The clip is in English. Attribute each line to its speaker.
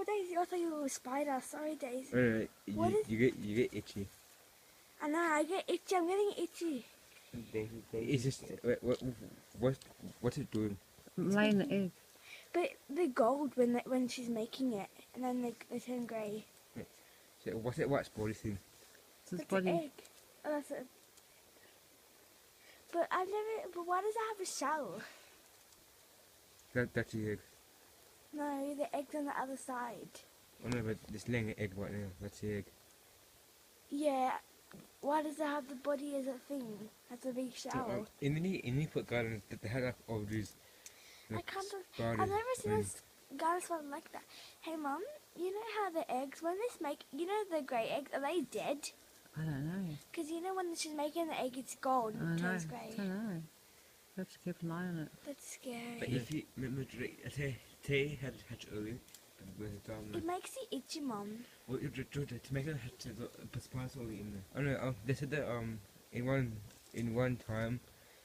Speaker 1: Oh, Daisy, I thought you were a spider. Sorry, Daisy.
Speaker 2: No,
Speaker 1: What is-
Speaker 2: you get itchy.
Speaker 1: I know, I get itchy. I'm getting itchy.
Speaker 2: It's just what's it doing?
Speaker 3: Laying the egg.
Speaker 1: But they're gold when she's making it, and then they turn grey.
Speaker 2: So what's that white spotty thing?
Speaker 3: It's his
Speaker 1: Like an
Speaker 3: body.
Speaker 1: egg. Oh, that's it. But I've never. But why does it have a shell?
Speaker 2: That's the egg.
Speaker 1: No, the egg's on the other side.
Speaker 2: Oh no, but it's laying an egg right now. That's the egg.
Speaker 1: Yeah. Why does it have the body as a thing? As a big shell?
Speaker 2: In the put gardens that they had like all these.
Speaker 1: I
Speaker 2: Like,
Speaker 1: can't.
Speaker 2: spiders
Speaker 1: I've never seen
Speaker 2: and-
Speaker 1: a garden spider like that. Hey, Mum, you know how the eggs, when they make, you know the grey eggs, are they dead?
Speaker 3: I don't know.
Speaker 1: Because you know when she's making the egg, it's gold
Speaker 3: I
Speaker 1: and
Speaker 3: don't
Speaker 1: it
Speaker 3: know.
Speaker 1: turns
Speaker 3: I
Speaker 1: grey.
Speaker 3: don't know. You have to keep an eye on it.
Speaker 1: That's scary.
Speaker 2: But if you remember, Tay had hatch early.
Speaker 1: It makes you itchy, Mum.
Speaker 2: Well, to make it hatch, the spice all in there. Oh no, they said that in one time